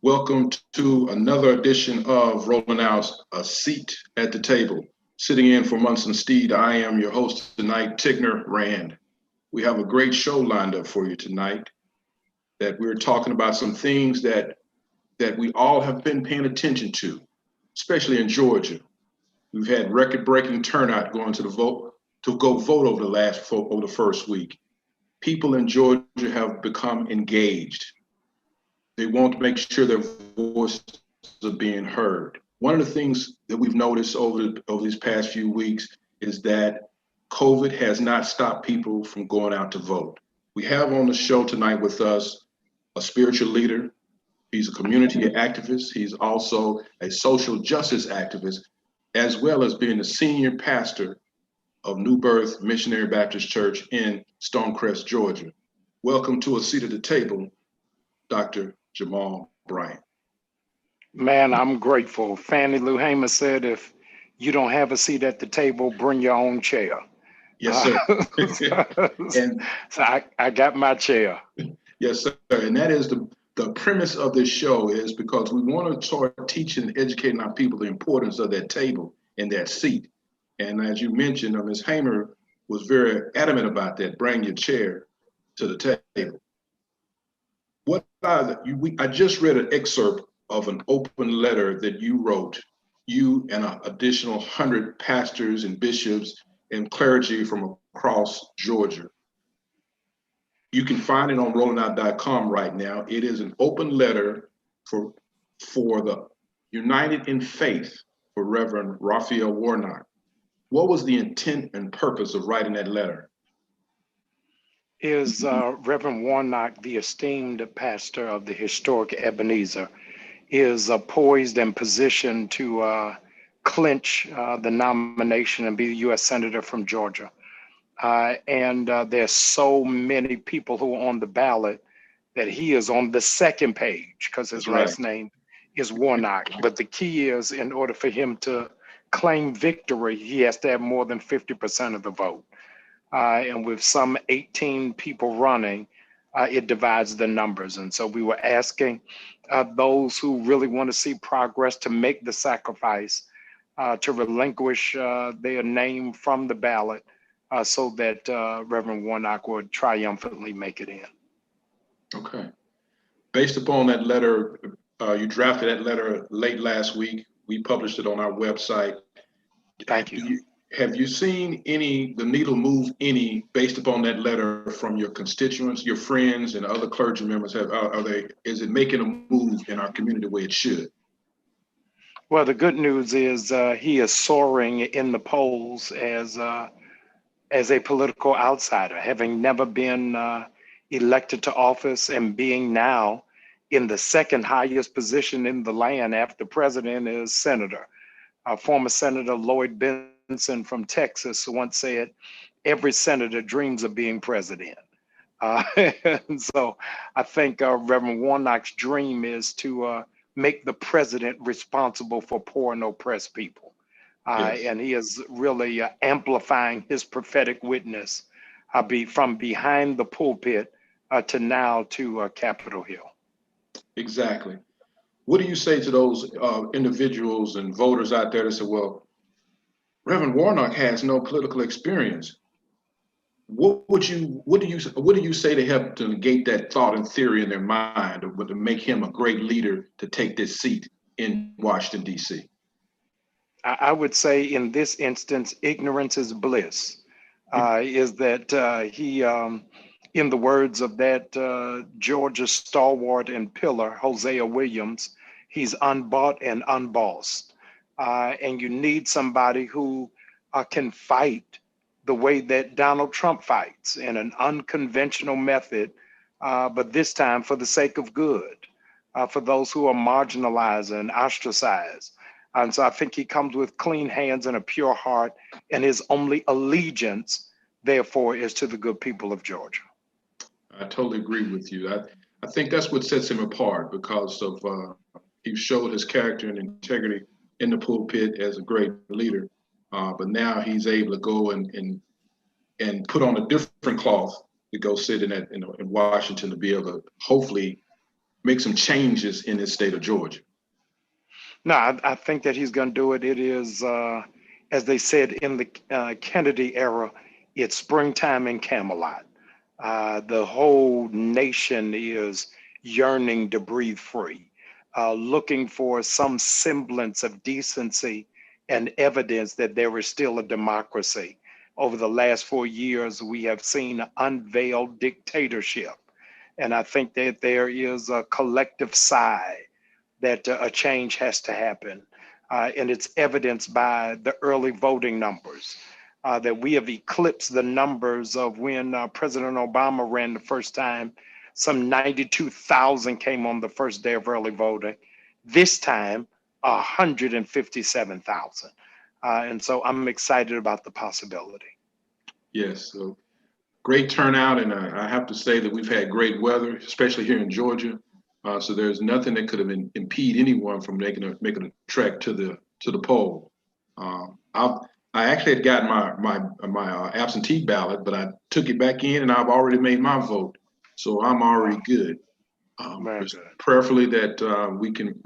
Welcome to another edition of Rolling Out a Seat at the Table. Sitting in for Munson Steed, I am your host tonight, Tigner Rand. We have a great show lined up for you tonight that we're talking about some things that we all have been paying attention to, especially in Georgia. We've had record-breaking turnout going to the vote to go vote over the first week. People in Georgia have become engaged. They want to make sure their voices are being heard. One of the things that we've noticed over these past few weeks is that COVID has not stopped people from going out to vote. We have on the show tonight with us a spiritual leader. He's a community activist. He's also a social justice activist, as well as being the senior pastor of New Birth Missionary Baptist Church in Stonecrest, Georgia. Welcome to a seat at the table, Dr. Jamal Bryant. Man, I'm grateful. Fannie Lou said, if you don't have a seat at the table, bring your own chair. Yes, sir. And so I got my chair. Yes, sir. And that is the premise of this show, is because we want to start teaching and educating our people the importance of that table and that seat. And as you mentioned, Ms. Hamer was very adamant about that. Bring your chair to the table. I just read an excerpt of an open letter that you wrote, you and an additional 100 pastors and bishops and clergy from across Georgia. You can find it on rollingout.com right now. It is an open letter for the United in Faith for Reverend Raphael Warnock. What was the intent and purpose of writing that letter? Is Reverend Warnock, the esteemed pastor of the historic Ebenezer, is poised and positioned to clinch the nomination and be the U.S. Senator from Georgia. And there's so many people who are on the ballot that he is on the second page because his last name is Warnock. But the key is, in order for him to claim victory, he has to have more than 50% of the vote. And with some 18 people running, it divides the numbers. And so we were asking those who really want to see progress to make the sacrifice to relinquish their name from the ballot so that Reverend Warnock would triumphantly make it in. Okay. Based upon that letter, you drafted that letter late last week. We published it on our website. Thank you. Have you seen the needle move any based upon that letter from your constituents, your friends, and other clergy members? Is it making a move in our community the way it should? Well, the good news is he is soaring in the polls as a political outsider, having never been elected to office and being now in the second highest position in the land after president is senator. Former Senator Lloyd Benson from Texas once said, every senator dreams of being president. And so I think Reverend Warnock's dream is to make the president responsible for poor and oppressed people. Yes. And he is really amplifying his prophetic witness from behind the pulpit to now to Capitol Hill. Exactly. What do you say to those individuals and voters out there that say, well, Reverend Warnock has no political experience? What do you say to help to negate that thought and theory in their mind, or to make him a great leader to take this seat in Washington, D.C.? I would say in this instance, ignorance is bliss. Is that he, in the words of that Georgia stalwart and pillar, Hosea Williams, he's unbought and unbossed. And you need somebody who can fight the way that Donald Trump fights, in an unconventional method, but this time for the sake of good, for those who are marginalized and ostracized. And so I think he comes with clean hands and a pure heart, and his only allegiance, therefore, is to the good people of Georgia. I totally agree with you. I think that's what sets him apart, because of he showed his character and integrity in the pulpit as a great leader. But now he's able to go and put on a different cloth to go sit in Washington, to be able to hopefully make some changes in this state of Georgia? No, I think that he's going to do it. It is, as they said in the Kennedy era, it's springtime in Camelot. The whole nation is yearning to breathe free, looking for some semblance of decency and evidence that there is still a democracy. Over the last 4 years, we have seen unveiled dictatorship. And I think that there is a collective sigh that a change has to happen. And it's evidenced by the early voting numbers, that we have eclipsed the numbers of when President Obama ran the first time. Some 92,000 came on the first day of early voting. This time, 157,000. And so I'm excited about the possibility. Yes, so great turnout, and I have to say that we've had great weather, especially here in Georgia. So there's nothing that could have impede anyone from making a trek to the poll. I actually had gotten my absentee ballot, but I took it back in, and I've already made my vote, so I'm already good. Prayerfully that we can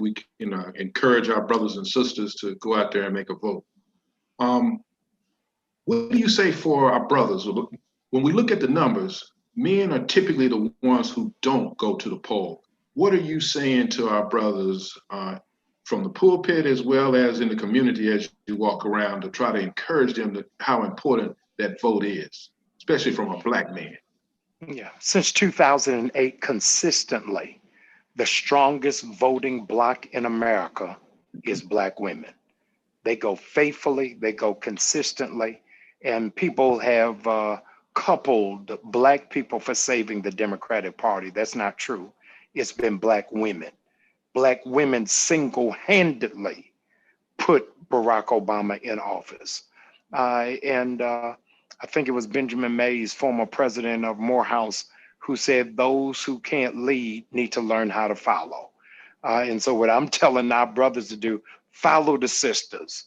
encourage our brothers and sisters to go out there and make a vote. What do you say for our brothers? When we look at the numbers, men are typically the ones who don't go to the poll. What are you saying to our brothers from the pulpit as well as in the community as you walk around to try to encourage them to how important that vote is, especially from a Black man? Yeah, since 2008, consistently, the strongest voting bloc in America is Black women. They go faithfully, they go consistently, and people have coupled Black people for saving the Democratic Party. That's not true. It's been Black women. Black women single-handedly put Barack Obama in office. And I think it was Benjamin Mays, former president of Morehouse, who said those who can't lead need to learn how to follow. And so what I'm telling our brothers to do, follow the sisters,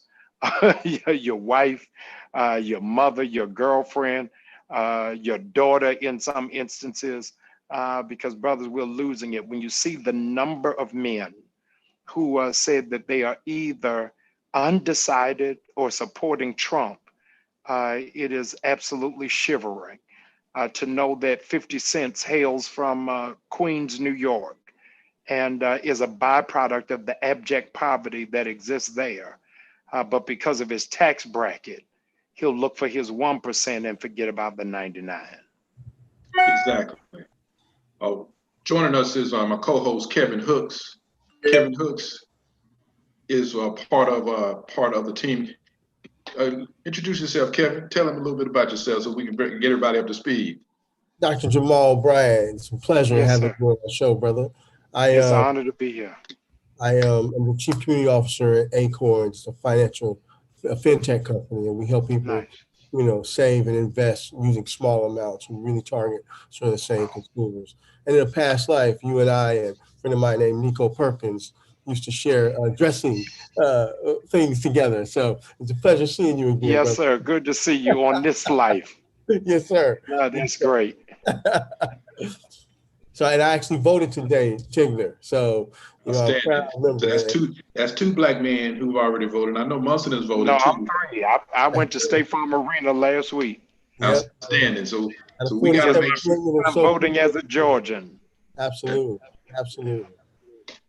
your wife, your mother, your girlfriend, your daughter in some instances, because brothers, we're losing it. When you see the number of men who said that they are either undecided or supporting Trump, it is absolutely shivering to know that 50 Cent hails from Queens, New York, and is a byproduct of the abject poverty that exists there. But because of his tax bracket, he'll look for his 1% and forget about the 99. Exactly. Joining us is my co-host Kevin Hooks. Kevin Hooks is part of the team. Introduce yourself, Kevin. Tell them a little bit about yourself so we can get everybody up to speed. Dr. Jamal Bryant, it's a pleasure having you on the show, brother. It's an honor to be here. I am the Chief Community Officer at Acorns, a fintech company, and we help people, save and invest using small amounts. We really target sort of the same consumers. And in a past life, you and I and a friend of mine named Nico Perkins used to share dressing things together. So it's a pleasure seeing you again. Yes, brother. sir. Good to see you on this life. Yes, sir. That's great. So, and I actually voted today, Tigner. So, I'm proud of them. That's two Black men who've already voted. I know Munson has voted too. I'm 3. I went to State Farm Arena last week. Outstanding. So we got to make sure I'm voting as a Georgian. Absolutely.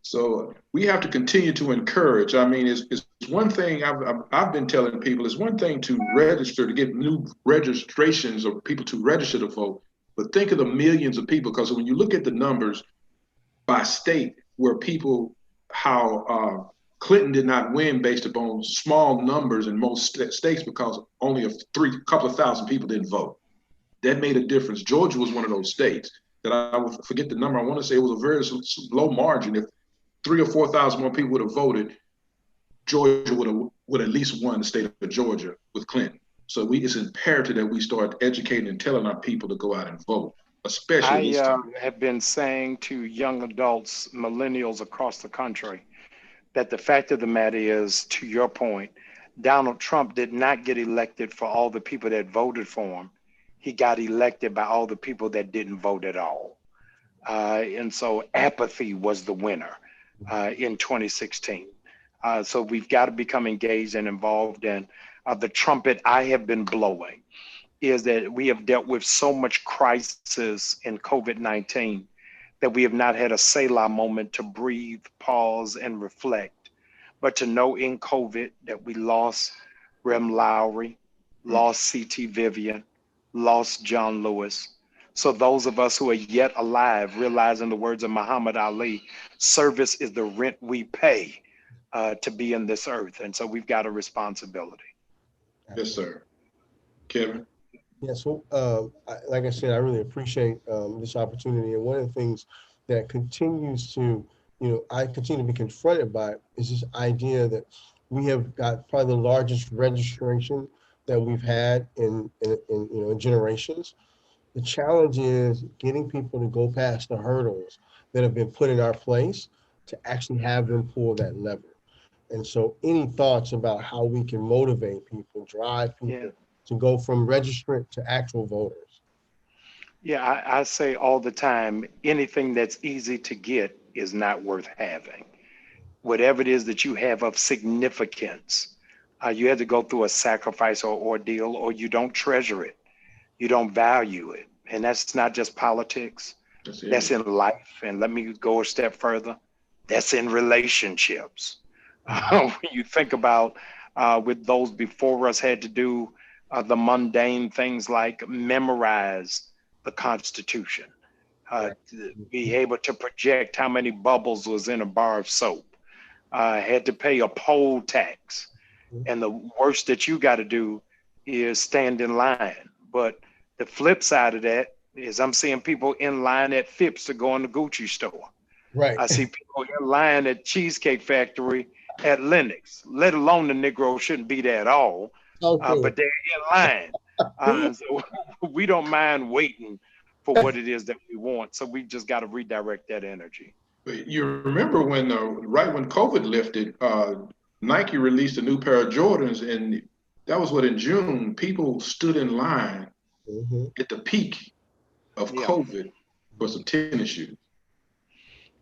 So we have to continue to encourage. I mean, it's one thing I've been telling people. It's one thing to register, to get new registrations of people to register to vote. But think of the millions of people, because when you look at the numbers by state, where how Clinton did not win based upon small numbers in most states because only a couple of thousand people didn't vote. That made a difference. Georgia was one of those states that I would forget the number. I want to say it was a very low margin. If 3,000 or 4,000 more people would have voted, Georgia would at least won the state of Georgia with Clinton. So it's imperative that we start educating and telling our people to go out and vote, especially I have been saying to young adults, millennials across the country, that the fact of the matter is, to your point, Donald Trump did not get elected for all the people that voted for him. He got elected by all the people that didn't vote at all. And so apathy was the winner in 2016. So we've got to become engaged and involved. And the trumpet I have been blowing is that we have dealt with so much crisis in COVID-19 that we have not had a Selah moment to breathe, pause, and reflect. But to know in COVID that we lost Rem Lowry, lost C.T. Vivian, lost John Lewis. So those of us who are yet alive, realizing the words of Muhammad Ali, service is the rent we pay to be in this earth. And so we've got a responsibility. Yes, sir. Kevin? Yeah, so like I said, I really appreciate this opportunity. And one of the things that continues to, I continue to be confronted by is this idea that we have got probably the largest registration that we've had in generations. The challenge is getting people to go past the hurdles that have been put in our place to actually have them pull that lever. And so any thoughts about how we can motivate people, drive people to go from registrant to actual voters? Yeah, I say all the time, anything that's easy to get is not worth having. Whatever it is that you have of significance, you had to go through a sacrifice or ordeal, or you don't treasure it. You don't value it. And that's not just politics. That's in life. And let me go a step further. That's in relationships. When you think about with those before us had to do the mundane things like memorize the Constitution, be able to project how many bubbles was in a bar of soap, had to pay a poll tax. And the worst that you got to do is stand in line. But the flip side of that is I'm seeing people in line at Phipps to go in the Gucci store. Right. I see people in line at Cheesecake Factory at Lennox, let alone the Negro shouldn't be there at all, but they're in line. So we don't mind waiting for what it is that we want. So we just got to redirect that energy. You remember when, right when COVID lifted, Nike released a new pair of Jordans, and that was in June. People stood in line at the peak of COVID for some tennis shoes.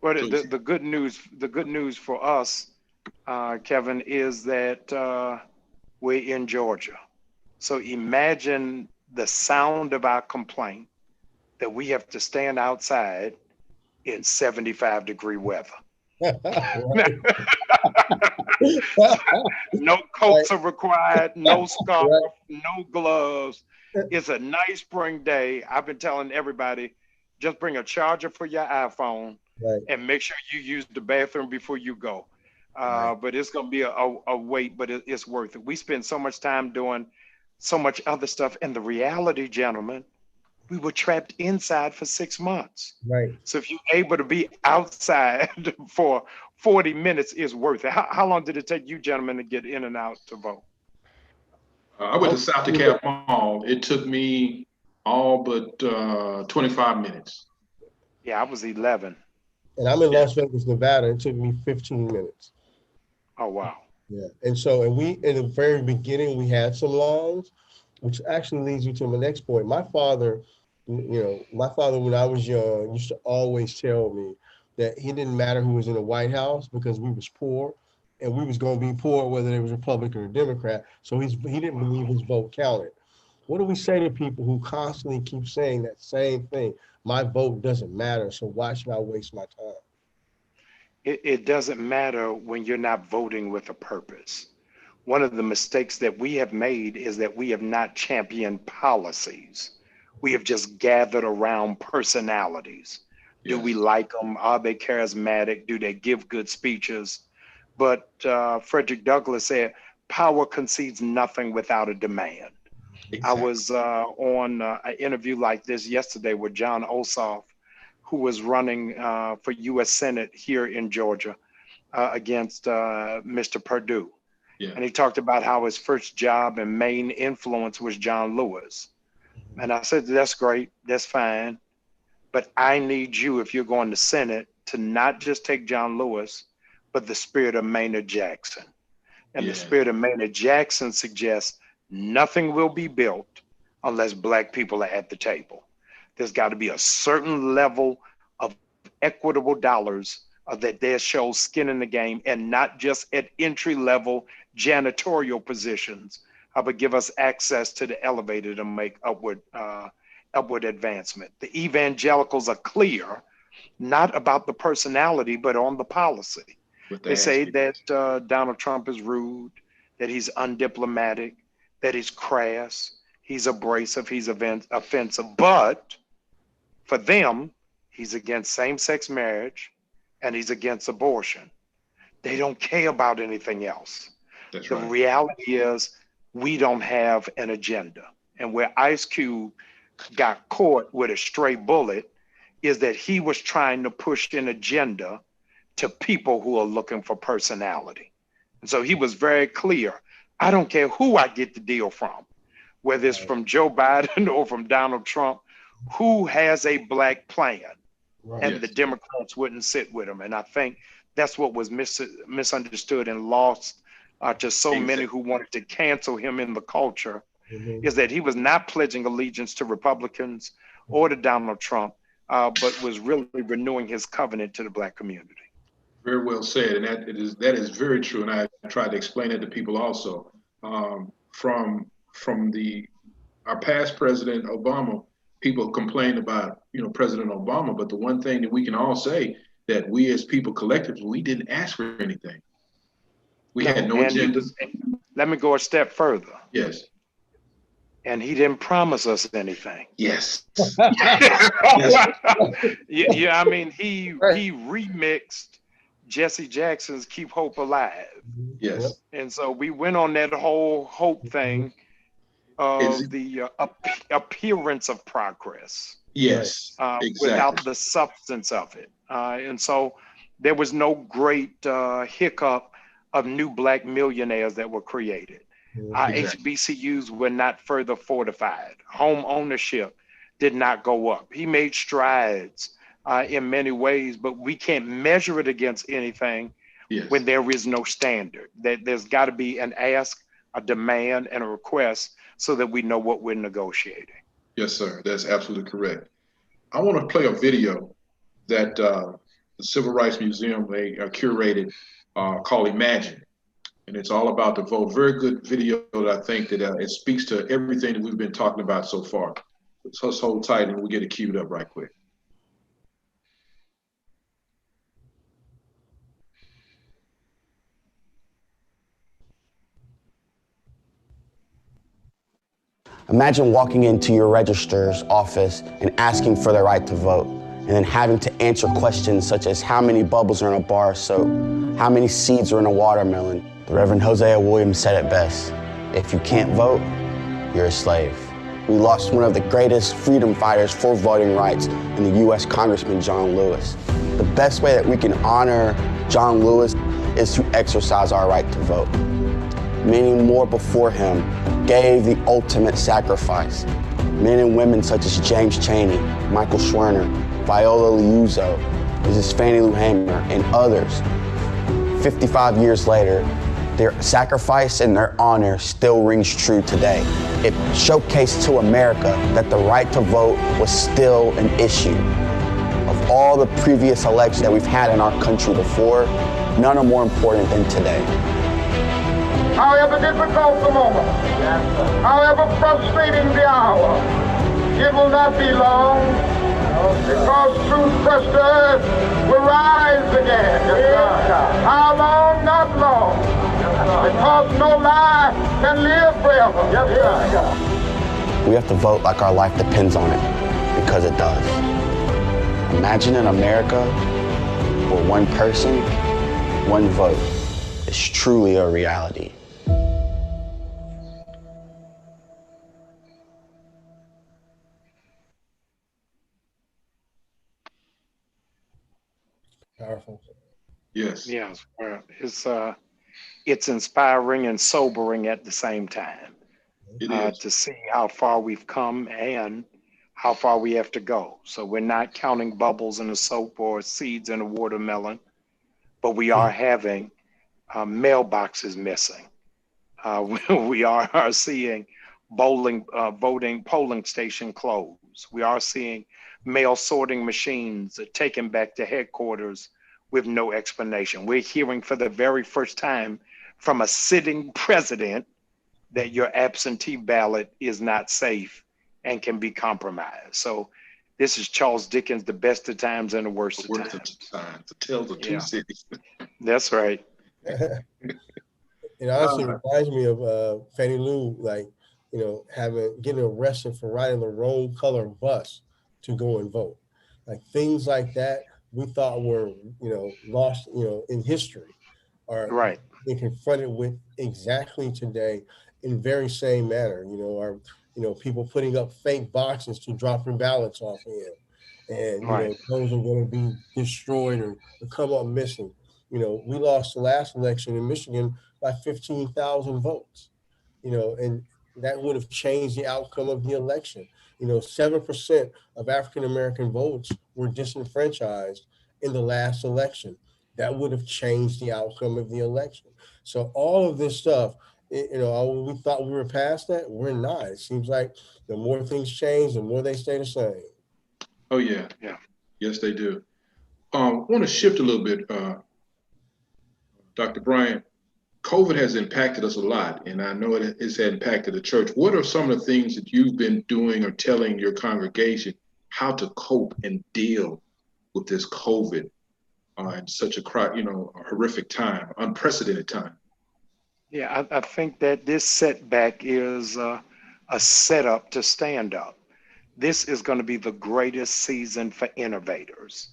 Well, the good news for us, Kevin, is that we're in Georgia. So imagine the sound of our complaint that we have to stand outside in 75-degree weather. No coats are required, no scarf, no gloves. It's a nice spring day. I've been telling everybody, just bring a charger for your iPhone and make sure you use the bathroom before you go. But it's going to be a wait, but it's worth it. We spend so much time doing so much other stuff. And the reality, gentlemen, we were trapped inside for 6 months. Right. So if you're able to be outside for 40 minutes, is worth it. How long did it take you gentlemen to get in and out to vote? I went to South DeKalb Mall. It took me all but 25 minutes. Yeah, I was 11. And I'm in Las Vegas, Nevada. It took me 15 minutes. Oh, wow. Yeah. And so, we, in the very beginning, we had some lines, which actually leads you to my next point. My father, when I was young, used to always tell me that he didn't matter who was in the White House because we was poor and we was going to be poor whether it was Republican or Democrat. So he didn't believe his vote counted. What do we say to people who constantly keep saying that same thing? My vote doesn't matter, so why should I waste my time? It doesn't matter when you're not voting with a purpose. One of the mistakes that we have made is that we have not championed policies. We have just gathered around personalities. Yes. Do we like them? Are they charismatic? Do they give good speeches? But Frederick Douglass said, power concedes nothing without a demand. Exactly. I was on an interview like this yesterday with John Ossoff, who was running for U.S. Senate here in Georgia against Mr. Perdue. Yeah. And he talked about how his first job and main influence was John Lewis. And I said, that's great, that's fine. But I need you, if you're going to Senate, to not just take John Lewis, but the spirit of Maynard Jackson. And the spirit of Maynard Jackson suggests nothing will be built unless Black people are at the table. There's got to be a certain level of equitable dollars that there shows skin in the game, and not just at entry level janitorial positions, but give us access to the elevator to make upward advancement. The evangelicals are clear, not about the personality, but on the policy. They say that Donald Trump is rude, that he's undiplomatic, that he's crass, he's abrasive, he's offensive, but for them, he's against same-sex marriage and he's against abortion. They don't care about anything else. That's the right. reality is we don't have an agenda. And where Ice Cube got caught with a stray bullet is that he was trying to push an agenda to people who are looking for personality. And so he was very clear. I don't care who I get the deal from, whether it's from Joe Biden or from Donald Trump, who has a black plan. Right. And the Democrats wouldn't sit with him. And I think that's what was misunderstood and lost to so many who wanted to cancel him in the culture, is that he was not pledging allegiance to Republicans or to Donald Trump, but was really renewing his covenant to the black community. Very well said, and that is very true. And I tried to explain it to people also. From our past president Obama, people complained about President Obama, but the one thing that we can all say that we as people collectively, we didn't ask for anything. We had no agenda. Let me go a step further. Yes. And he didn't promise us anything. Yes. Yeah, I mean, he remixed Jesse Jackson's Keep Hope Alive. Yes. And so we went on that whole hope thing of the appearance of progress. Yes, exactly. Without the substance of it. And so there was no great hiccup of new black millionaires that were created. Exactly. HBCUs were not further fortified. Home ownership did not go up. He made strides in many ways, but we can't measure it against anything when there is no standard. There's got to be an ask, a demand, and a request so that we know what we're negotiating. Yes, sir. That's absolutely correct. I want to play a video that the Civil Rights Museum curated called Imagine. And it's all about the vote. Very good video that I think that it speaks to everything that we've been talking about so far. So let's hold tight and we'll get it queued up right quick. Imagine walking into your registrar's office and asking for the right to vote, and then having to answer questions such as how many bubbles are in a bar of soap, how many seeds are in a watermelon. The Reverend Hosea Williams said it best: if you can't vote, you're a slave. We lost one of the greatest freedom fighters for voting rights in the U.S. Congressman John Lewis. The best way that we can honor John Lewis is to exercise our right to vote. Many more before him gave the ultimate sacrifice. Men and women such as James Chaney, Michael Schwerner, Viola Liuzzo, Mrs. Fannie Lou and others. 55 years later, their sacrifice and their honor still rings true today. It showcased to America that the right to vote was still an issue. Of all the previous elections that we've had in our country before, none are more important than today. However difficult the moment, however frustrating the hour, it will not be long, because truth busters will rise again. How long? Not long, because no lie can live forever. We have to vote like our life depends on it, because it does. Imagine an America where one person, one vote is truly a reality. Powerful. Yes. Yes, it's inspiring and sobering at the same time. It is. To see how far we've come and how far we have to go. So we're not counting bubbles in a soap or seeds in a watermelon, but we are having mailboxes missing. We are seeing polling station closed. news. We are seeing mail sorting machines taken back to headquarters with no explanation. We're hearing for the very first time from a sitting president that your absentee ballot is not safe and can be compromised. So this is Charles Dickens, the best of times and the worst of times. The tales of two cities. That's right. It honestly reminds me of Fannie Lou, like, getting arrested for riding the wrong color bus to go and vote. Like things like that we thought were, lost, in history are Right. being confronted with exactly today in very same manner. People putting up fake boxes to drop your ballots off in. And, Right. those are going to be destroyed or come up missing. We lost the last election in Michigan by 15,000 votes, and that would have changed the outcome of the election. 7% of African-American votes were disenfranchised in the last election. That would have changed the outcome of the election. So all of this stuff, we thought we were past that. We're not. It seems like the more things change, the more they stay the same. Oh, yeah. Yeah. Yes, they do. I want to shift a little bit, Dr. Bryant. COVID has impacted us a lot, and I know it has impacted the church. What are some of the things that you've been doing or telling your congregation how to cope and deal with this COVID in such a horrific time, unprecedented time? Yeah, I think that this setback is a setup to stand up. This is going to be the greatest season for innovators,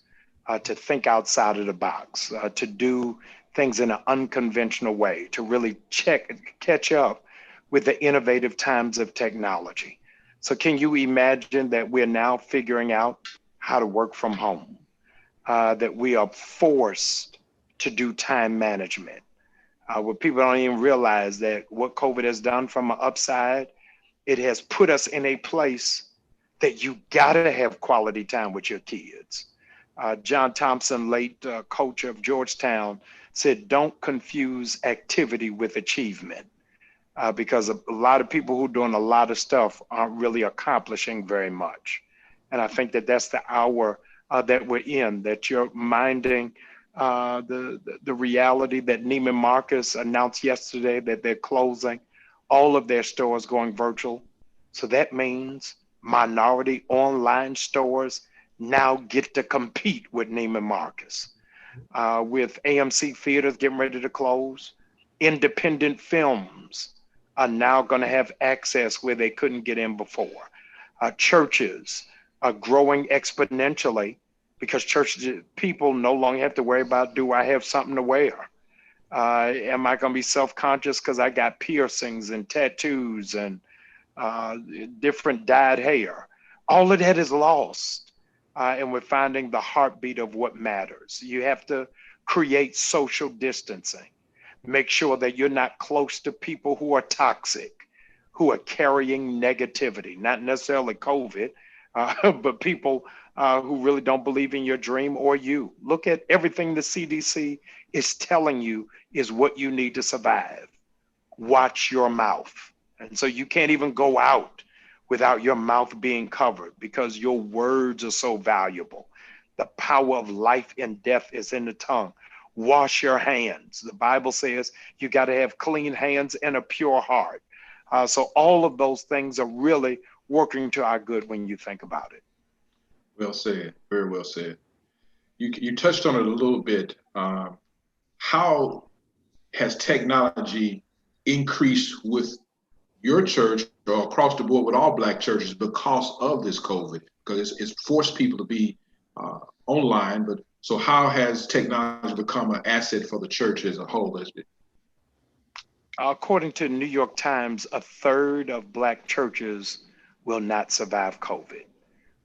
to think outside of the box, to do things in an unconventional way, to really catch up with the innovative times of technology. So can you imagine that we're now figuring out how to work from home, that we are forced to do time management, where people don't even realize that what COVID has done from an upside, it has put us in a place that you gotta have quality time with your kids. John Thompson, late coach of Georgetown, said, don't confuse activity with achievement, because a lot of people who are doing a lot of stuff aren't really accomplishing very much. And I think that that's the hour that we're in, that you're minding the reality that Neiman Marcus announced yesterday that they're closing all of their stores, going virtual. So that means minority online stores now get to compete with Neiman Marcus. With AMC theaters getting ready to close, independent films are now going to have access where they couldn't get in before. Churches are growing exponentially because church people no longer have to worry about, do I have something to wear? Am I going to be self-conscious because I got piercings and tattoos and different dyed hair? All of that is lost. And we're finding the heartbeat of what matters. You have to create social distancing. Make sure that you're not close to people who are toxic, who are carrying negativity, not necessarily COVID, but people who really don't believe in your dream or you. Look at everything the CDC is telling you is what you need to survive. Watch your mouth. And so you can't even go out without your mouth being covered, because your words are so valuable. The power of life and death is in the tongue. Wash your hands. The Bible says you got to have clean hands and a pure heart. So all of those things are really working to our good when you think about it. Well said. Very well said. You touched on it a little bit. How has technology increased with your church or across the board with all Black churches because of this COVID? Because it's forced people to be online, but so how has technology become an asset for the church as a whole? According to the New York Times, a third of Black churches will not survive COVID,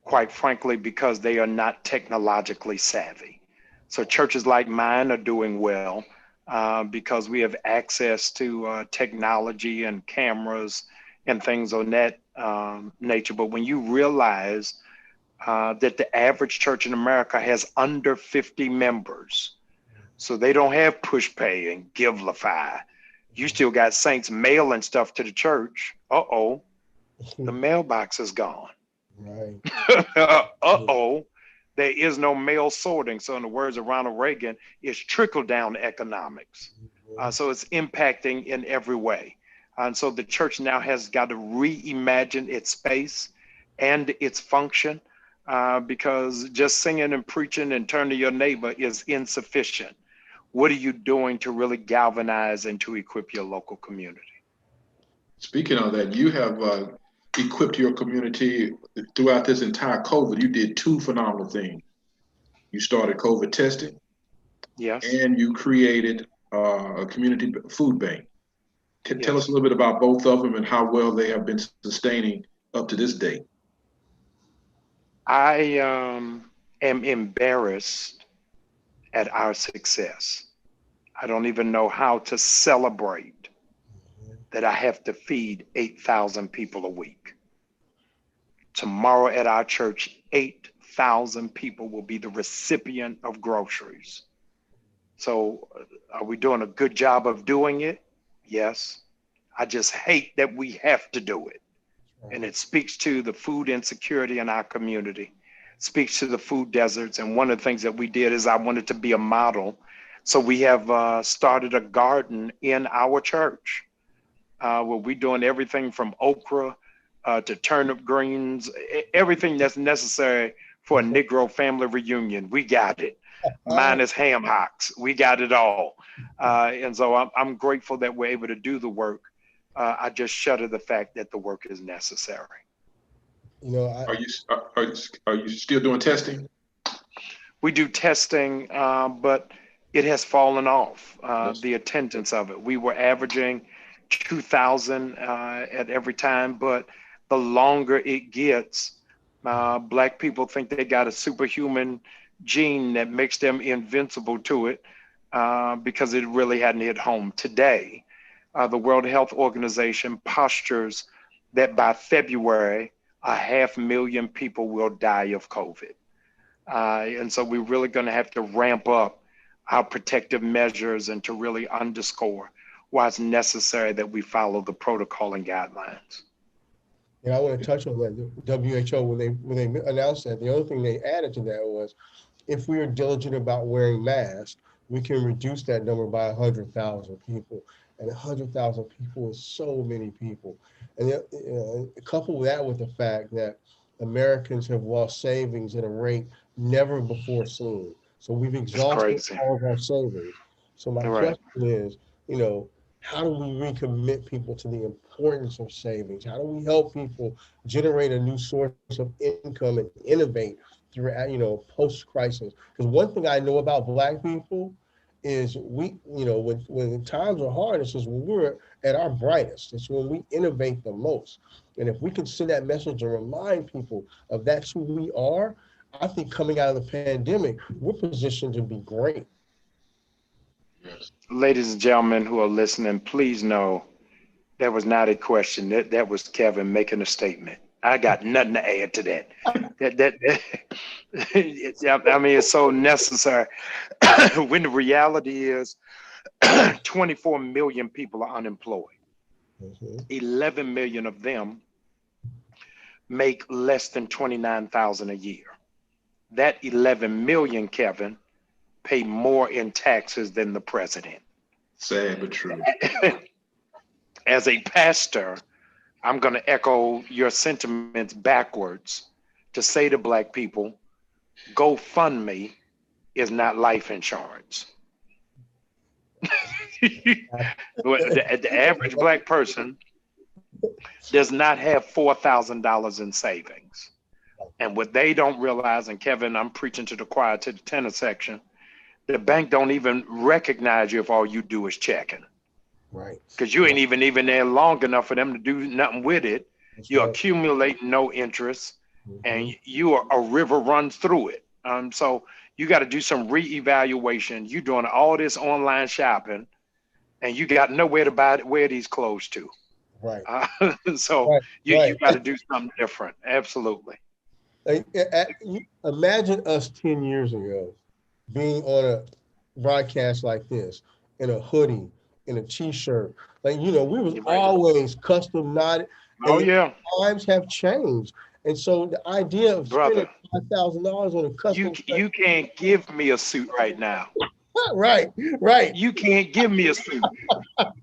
quite frankly, because they are not technologically savvy. So churches like mine are doing well because we have access to technology and cameras and things on that nature. But when you realize that the average church in America has under 50 members, so they don't have PushPay and Givelify. You still got saints mailing stuff to the church. The mailbox is gone. Right. Uh-oh, there is no mail sorting. So in the words of Ronald Reagan, it's trickle-down economics. So it's impacting in every way. And so the church now has got to reimagine its space and its function, because just singing and preaching and turn to your neighbor is insufficient. What are you doing to really galvanize and to equip your local community? Speaking of that, you have equipped your community throughout this entire COVID. You did two phenomenal things. You started COVID testing. Yes. And you created a community food bank. Tell Yes. us a little bit about both of them and how well they have been sustaining up to this date. I am embarrassed at our success. I don't even know how to celebrate that I have to feed 8,000 people a week. Tomorrow at our church, 8,000 people will be the recipient of groceries. So are we doing a good job of doing it? Yes. I just hate that we have to do it. And it speaks to the food insecurity in our community, speaks to the food deserts. And one of the things that we did is I wanted to be a model. So we have started a garden in our church where we're doing everything from okra to turnip greens, everything that's necessary for a Negro family reunion. We got it. Minus ham hocks. We got it all. And so I'm grateful that we're able to do the work. I just shudder the fact that the work is necessary. You know, are you still doing testing? We do testing, but it has fallen off, the attendance of it. We were averaging 2,000 at every time, but the longer it gets, Black people think they got a superhuman gene that makes them invincible to it, because it really hadn't hit home. Today, the World Health Organization postures that by February, 500,000 people will die of COVID. And so we're really going to have to ramp up our protective measures and to really underscore why it's necessary that we follow the protocol and guidelines. And I want to touch on that. The WHO, when they announced that, the other thing they added to that was, if we are diligent about wearing masks, we can reduce that number by 100,000 people. And 100,000 people is so many people. And couple that with the fact that Americans have lost savings at a rate never before seen. So we've exhausted all of our savings. So my question is, how do we recommit people to the importance of savings? How do we help people generate a new source of income and innovate throughout, post-crisis? Because one thing I know about Black people is when times are hard, it's just when we're at our brightest. It's when we innovate the most. And if we can send that message and remind people of that's who we are, I think coming out of the pandemic, we're positioned to be great. Ladies and gentlemen who are listening, please know that was not a question. That was Kevin making a statement. I got nothing to add to that. I mean, it's so necessary when the reality is 24 million people are unemployed. 11 million of them make less than $29,000 a year. That 11 million, Kevin, pay more in taxes than the president. Sad but true. As a pastor, I'm going to echo your sentiments backwards to say to Black people, GoFundMe is not life insurance. The average Black person does not have $4,000 in savings. And what they don't realize, and Kevin, I'm preaching to the choir, to the tenor section, the bank don't even recognize you if all you do is checking. Right. Because you ain't even there long enough for them to do nothing with it. You're accumulating no interest, and a river runs through it. So you got to do some reevaluation. You're doing all this online shopping, and you got nowhere to wear these clothes to. Right. You got to do something different. Absolutely. Imagine us 10 years ago being on a broadcast like this in a hoodie, in a t-shirt. We was always custom knotted. Oh, yeah. Times have changed. And so the idea of spending Brother, $5,000 on a custom, you can't give me a suit right now. right, right, You can't give me a suit.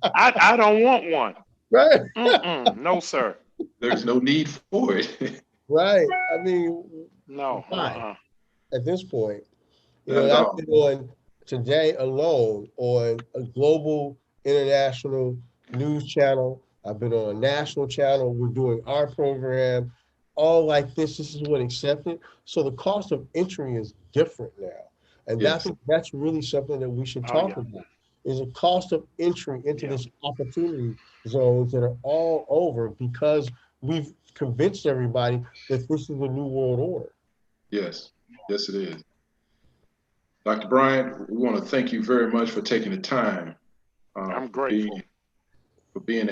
I don't want one. right, No, sir. There's no need for it. right. I mean, No. why at this point? Not at I've all. been on today alone on a global international news channel. I've been on a national channel. We're doing our program, all like this. This is what accepted. So the cost of entry is different now. And Yes. that's really something that we should talk about, is a cost of entry into this opportunity zones that are all over because we've convinced everybody that this is a new world order. Yes. Yes, it is. Dr. Bryant, we want to thank you very much for taking the time. I'm grateful. For being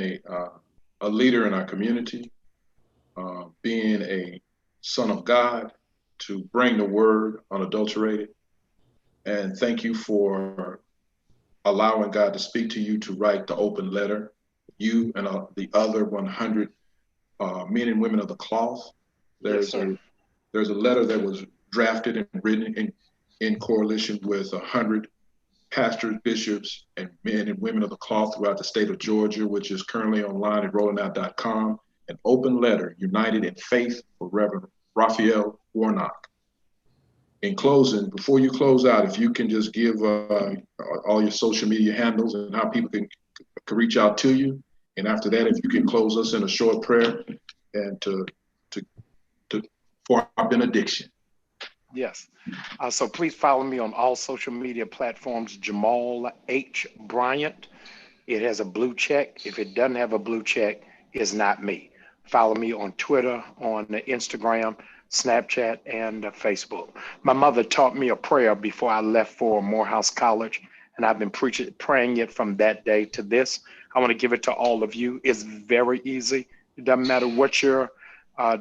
a leader in our community, being a son of God, to bring the word unadulterated. And thank you for allowing God to speak to you to write the open letter. You and the other 100 men and women of the cloth. There's a letter that was drafted and written in coalition with 100 pastors, bishops, and men and women of the cloth throughout the state of Georgia, which is currently online at rollingout.com. An open letter, united in faith, for Reverend Raphael Warnock. In closing, before you close out, if you can just give all your social media handles and how people can reach out to you. And after that, if you can close us in a short prayer and for our benediction. Yes. So please follow me on all social media platforms, Jamal H. Bryant. It has a blue check. If it doesn't have a blue check, it's not me. Follow me on Twitter, on Instagram, Snapchat, and Facebook. My mother taught me a prayer before I left for Morehouse College, and I've been praying it from that day to this. I want to give it to all of you. It's very easy. It doesn't matter what your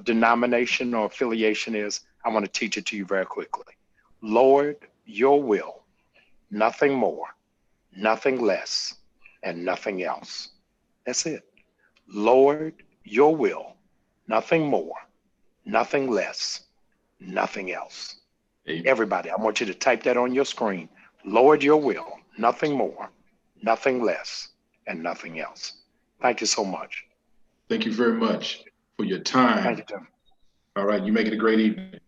denomination or affiliation is. I want to teach it to you very quickly. Lord, your will, nothing more, nothing less, and nothing else. That's it. Lord, your will, nothing more, nothing less, nothing else. Amen. Everybody, I want you to type that on your screen. Lord, your will, nothing more, nothing less, and nothing else. Thank you so much. Thank you very much for your time. Thank you, Tim. All right, you make it a great evening.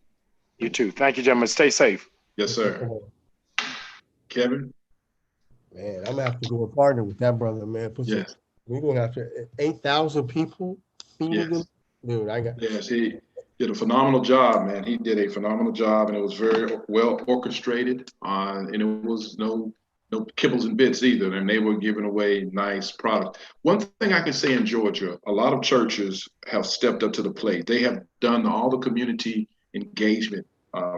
You too. Thank you, gentlemen. Stay safe. Yes, sir. Kevin? Man, I'm gonna have to go and partner with that brother, man. Yes. We're gonna have to 8,000 people feeding them. Dude, Yes, he did a phenomenal job, man. He did a phenomenal job, and it was very well orchestrated. And it was no kibbles and bits either, and they were giving away nice products. One thing I can say in Georgia, a lot of churches have stepped up to the plate. They have done all the community engagement.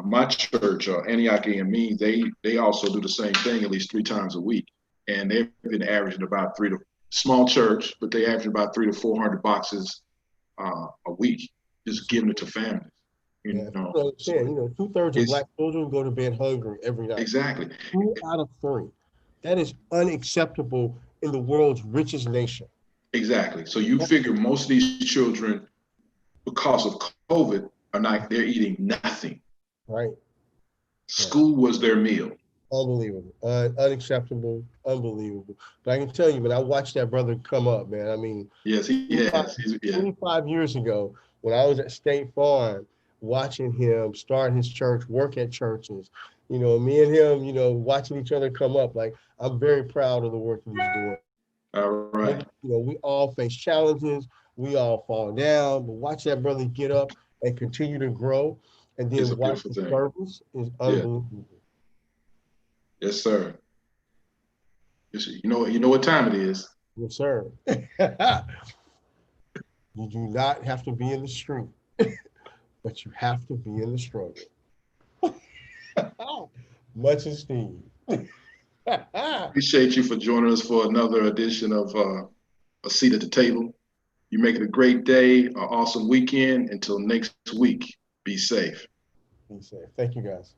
My church, Antioch AME, they also do the same thing at least 3 times a week, and they've been averaging about small church, but they average about 300 to 400 boxes a week, just giving it to families. You know, 2/3 of Black children go to bed hungry every night. Exactly. 2 out of 3. That is unacceptable in the world's richest nation. Exactly. So you figure most of these children, because of COVID, they're eating nothing. Right. School was their meal. Unbelievable. Unacceptable. Unbelievable. But I can tell you, when I watched that brother come up, man, I mean, yes, he has. 25 years ago, when I was at State Farm, watching him start his church, work at churches, me and him, watching each other come up, like, I'm very proud of the work that he's doing. All right. We all face challenges. We all fall down, but watch that brother get up and continue to grow. And then watch the service is unbelievable. Yes, sir. You know what time it is. Yes, sir. You do not have to be in the street, but you have to be in the struggle. Much esteemed. Appreciate you for joining us for another edition of A Seat at the Table. You make it a great day, an awesome weekend. Until next week, be safe. Be safe. Thank you, guys.